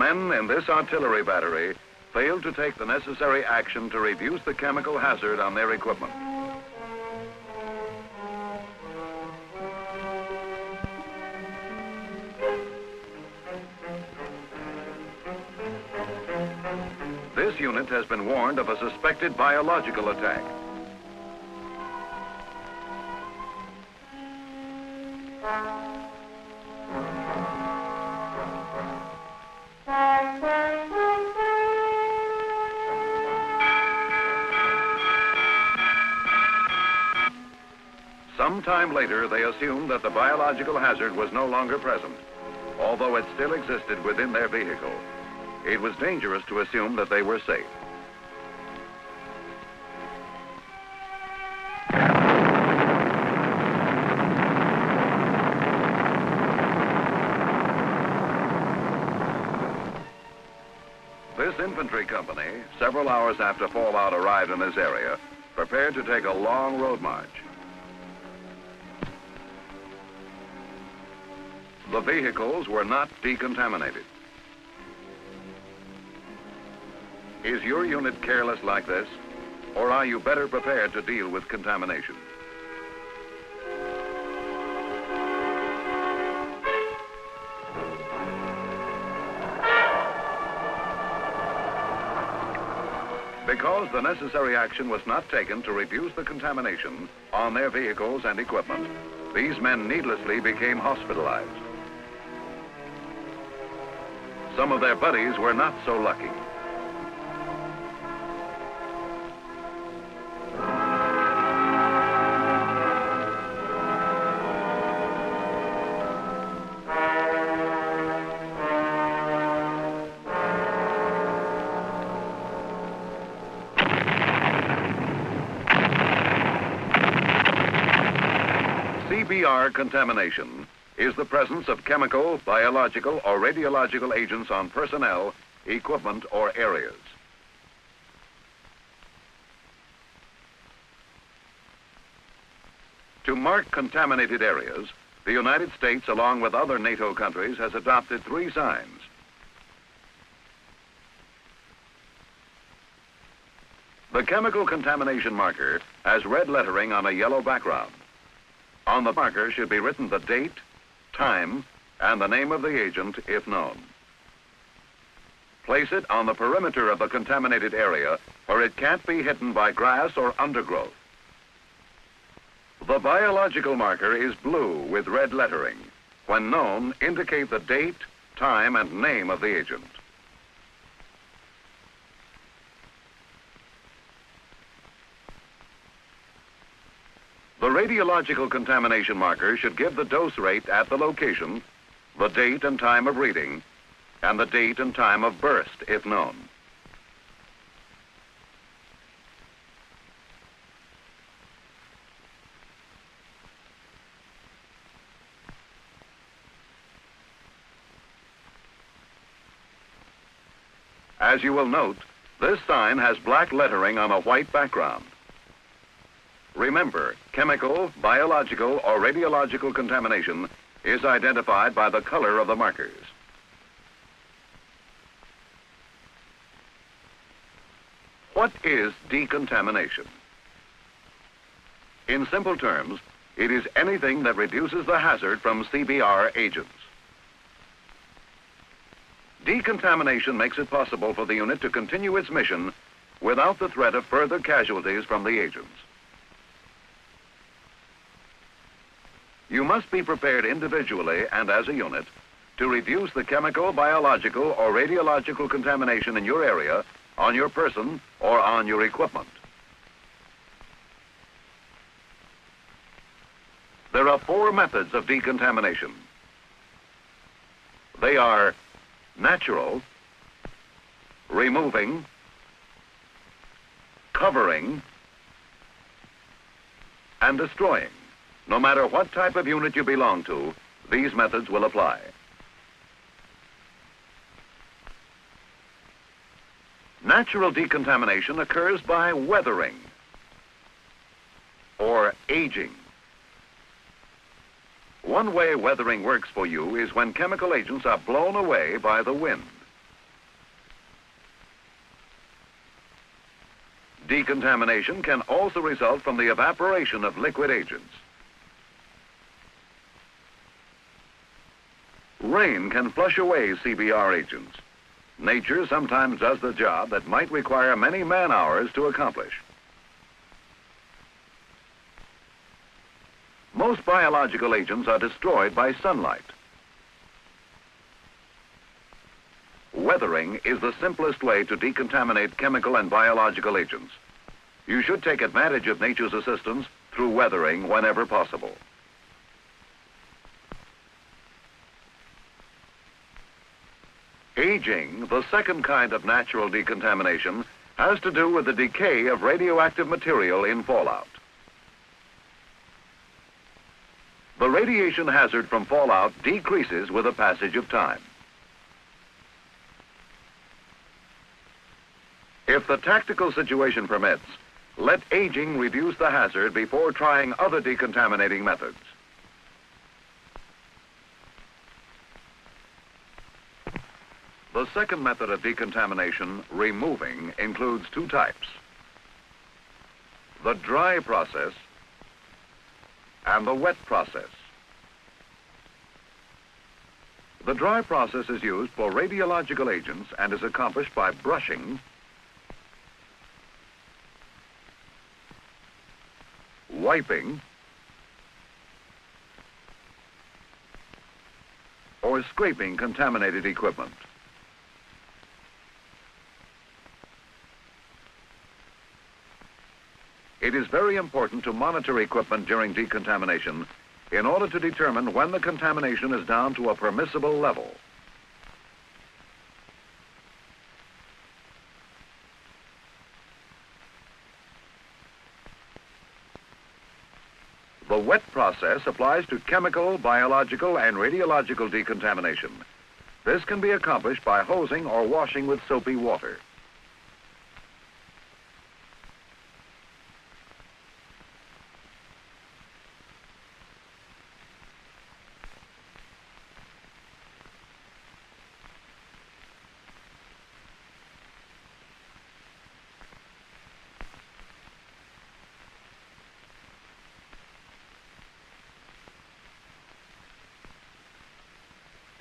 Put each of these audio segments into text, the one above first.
men in this artillery battery failed to take the necessary action to reduce the chemical hazard on their equipment. This unit has been warned of a suspected biological attack. Sometime later, they assumed that the biological hazard was no longer present, although it still existed within their vehicle. It was dangerous to assume that they were safe. This infantry company, several hours after fallout arrived in this area, prepared to take a long road march. The vehicles were not decontaminated. Is your unit careless like this, or are you better prepared to deal with contamination? Because the necessary action was not taken to reduce the contamination on their vehicles and equipment, these men needlessly became hospitalized. Some of their buddies were not so lucky. CBR contamination is the presence of chemical, biological, or radiological agents on personnel, equipment, or areas. To mark contaminated areas, the United States, along with other NATO countries, has adopted 3 signs. The chemical contamination marker has red lettering on a yellow background. On the marker should be written the date, time, and the name of the agent, if known. Place it on the perimeter of the contaminated area where it can't be hidden by grass or undergrowth. The biological marker is blue with red lettering. When known, indicate the date, time, and name of the agent. The radiological contamination marker should give the dose rate at the location, the date and time of reading, and the date and time of burst, if known. As you will note, this sign has black lettering on a white background. Remember, chemical, biological, or radiological contamination is identified by the color of the markers. What is decontamination? In simple terms, it is anything that reduces the hazard from CBR agents. Decontamination makes it possible for the unit to continue its mission without the threat of further casualties from the agents. You must be prepared individually and as a unit to reduce the chemical, biological, or radiological contamination in your area, on your person, or on your equipment. There are 4 methods of decontamination. They are natural, removing, covering, and destroying. No matter what type of unit you belong to, these methods will apply. Natural decontamination occurs by weathering or aging. One way weathering works for you is when chemical agents are blown away by the wind. Decontamination can also result from the evaporation of liquid agents. Rain can flush away CBR agents. Nature sometimes does the job that might require many man-hours to accomplish. Most biological agents are destroyed by sunlight. Weathering is the simplest way to decontaminate chemical and biological agents. You should take advantage of nature's assistance through weathering whenever possible. Aging, the second kind of natural decontamination, has to do with the decay of radioactive material in fallout. The radiation hazard from fallout decreases with the passage of time. If the tactical situation permits, let aging reduce the hazard before trying other decontaminating methods. The second method of decontamination, removing, includes two types: the dry process and the wet process. The dry process is used for radiological agents and is accomplished by brushing, wiping, or scraping contaminated equipment. It is very important to monitor equipment during decontamination in order to determine when the contamination is down to a permissible level. The wet process applies to chemical, biological, and radiological decontamination. This can be accomplished by hosing or washing with soapy water.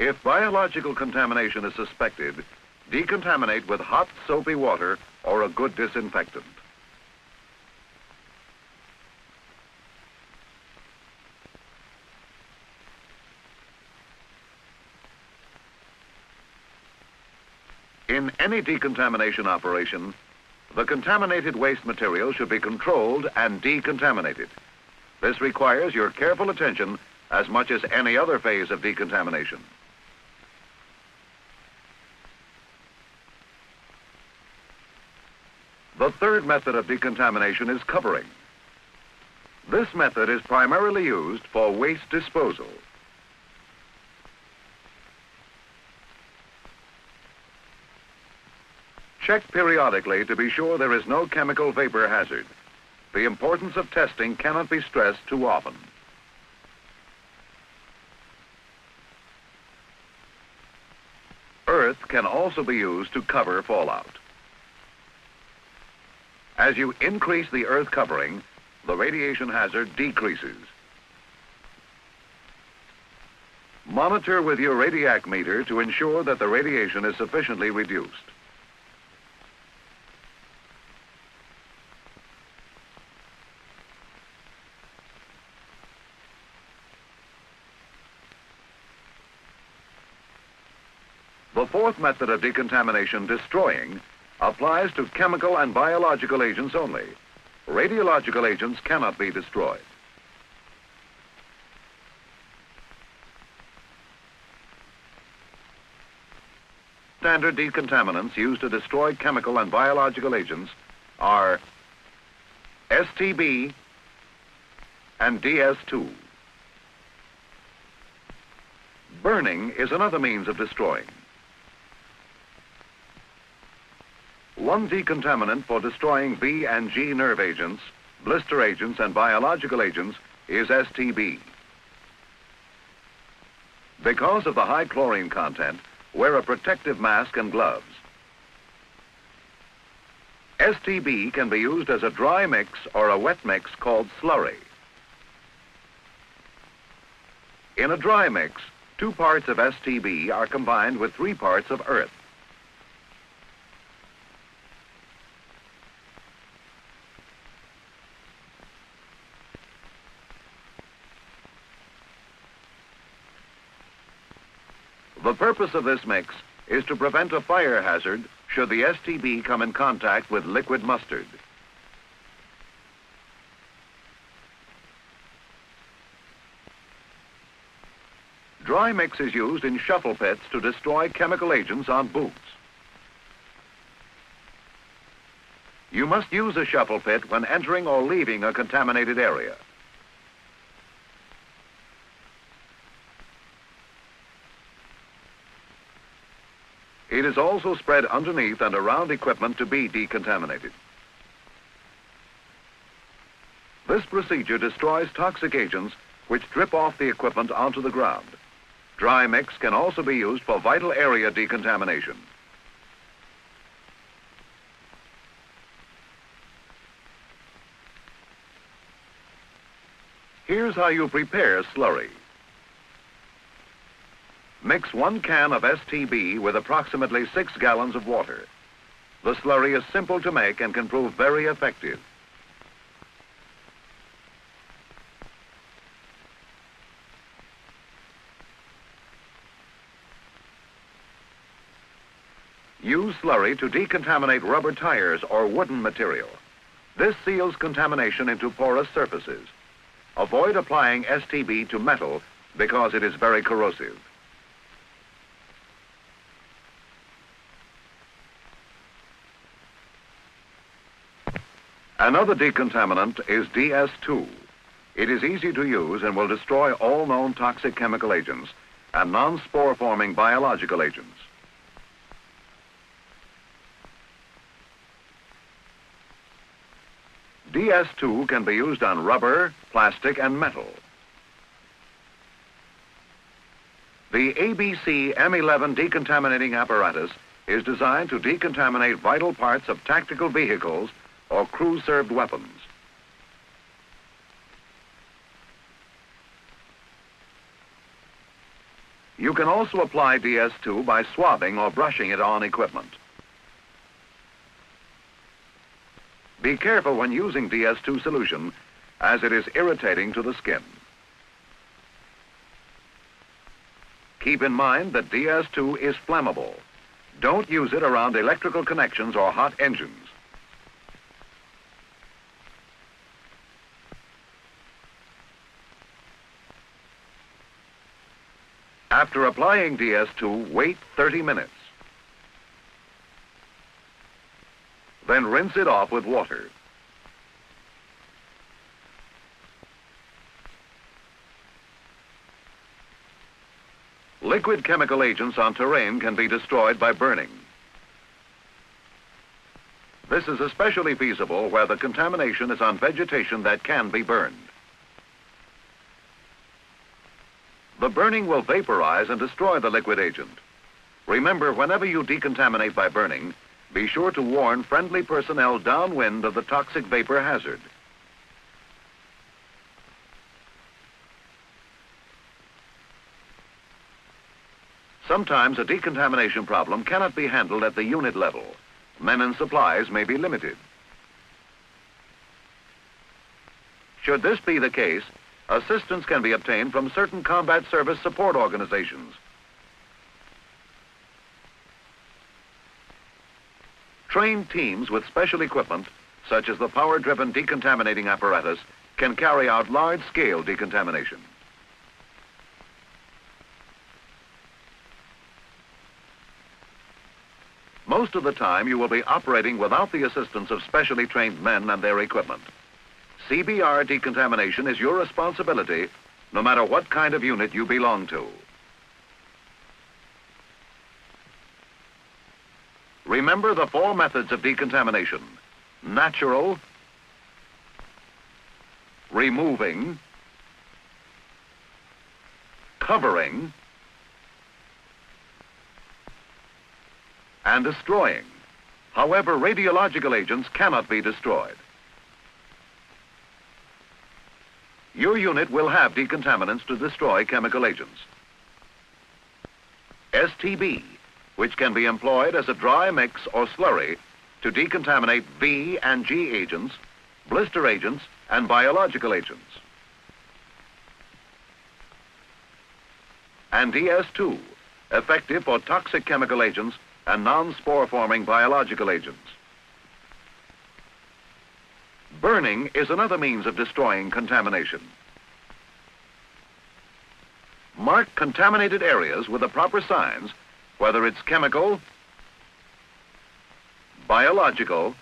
If biological contamination is suspected, decontaminate with hot soapy water or a good disinfectant. In any decontamination operation, the contaminated waste material should be controlled and decontaminated. This requires your careful attention as much as any other phase of decontamination. The third method of decontamination is covering. This method is primarily used for waste disposal. Check periodically to be sure there is no chemical vapor hazard. The importance of testing cannot be stressed too often. Earth can also be used to cover fallout. As you increase the earth covering, the radiation hazard decreases. Monitor with your radiac meter to ensure that the radiation is sufficiently reduced. The fourth method of decontamination, destroying, applies to chemical and biological agents only. Radiological agents cannot be destroyed. Standard decontaminants used to destroy chemical and biological agents are STB and DS2. Burning is another means of destroying. One decontaminant for destroying B and G nerve agents, blister agents, and biological agents is STB. Because of the high chlorine content, wear a protective mask and gloves. STB can be used as a dry mix or a wet mix called slurry. In a dry mix, 2 parts of STB are combined with 3 parts of earth. The purpose of this mix is to prevent a fire hazard should the STB come in contact with liquid mustard. Dry mix is used in shuffle pits to destroy chemical agents on boots. You must use a shuffle pit when entering or leaving a contaminated area. It is also spread underneath and around equipment to be decontaminated. This procedure destroys toxic agents which drip off the equipment onto the ground. Dry mix can also be used for vital area decontamination. Here's how you prepare slurry. Mix 1 can of STB with approximately 6 gallons of water. The slurry is simple to make and can prove very effective. Use slurry to decontaminate rubber tires or wooden material. This seals contamination into porous surfaces. Avoid applying STB to metal because it is very corrosive. Another decontaminant is DS2. It is easy to use and will destroy all known toxic chemical agents and non-spore-forming biological agents. DS2 can be used on rubber, plastic, and metal. The ABC M11 decontaminating apparatus is designed to decontaminate vital parts of tactical vehicles or crew-served weapons. You can also apply DS2 by swabbing or brushing it on equipment. Be careful when using DS2 solution, as it is irritating to the skin. Keep in mind that DS2 is flammable. Don't use it around electrical connections or hot engines. After applying DS2, wait 30 minutes. Then rinse it off with water. Liquid chemical agents on terrain can be destroyed by burning. This is especially feasible where the contamination is on vegetation that can be burned. The burning will vaporize and destroy the liquid agent. Remember, whenever you decontaminate by burning, be sure to warn friendly personnel downwind of the toxic vapor hazard. Sometimes a decontamination problem cannot be handled at the unit level. Men and supplies may be limited. Should this be the case, assistance can be obtained from certain combat service support organizations. Trained teams with special equipment, such as the power-driven decontaminating apparatus, can carry out large-scale decontamination. Most of the time, you will be operating without the assistance of specially trained men and their equipment. CBR decontamination is your responsibility, no matter what kind of unit you belong to. Remember the 4 methods of decontamination: natural, removing, covering, and destroying. However, radiological agents cannot be destroyed. Your unit will have decontaminants to destroy chemical agents. STB, which can be employed as a dry mix or slurry to decontaminate V and G agents, blister agents, and biological agents. And DS2, effective for toxic chemical agents and non-spore-forming biological agents. Burning is another means of destroying contamination. Mark contaminated areas with the proper signs, whether it's chemical, biological,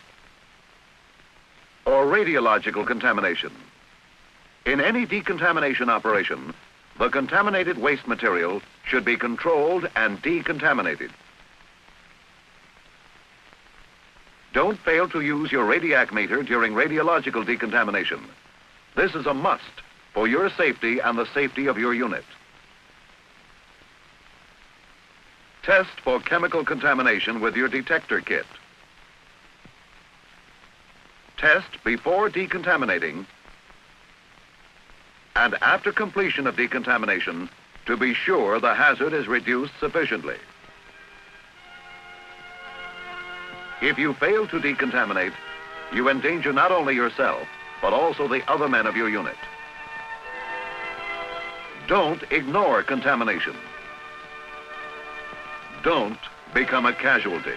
or radiological contamination. In any decontamination operation, the contaminated waste material should be controlled and decontaminated. Don't fail to use your radiac meter during radiological decontamination. This is a must for your safety and the safety of your unit. Test for chemical contamination with your detector kit. Test before decontaminating and after completion of decontamination to be sure the hazard is reduced sufficiently. If you fail to decontaminate, you endanger not only yourself, but also the other men of your unit. Don't ignore contamination. Don't become a casualty.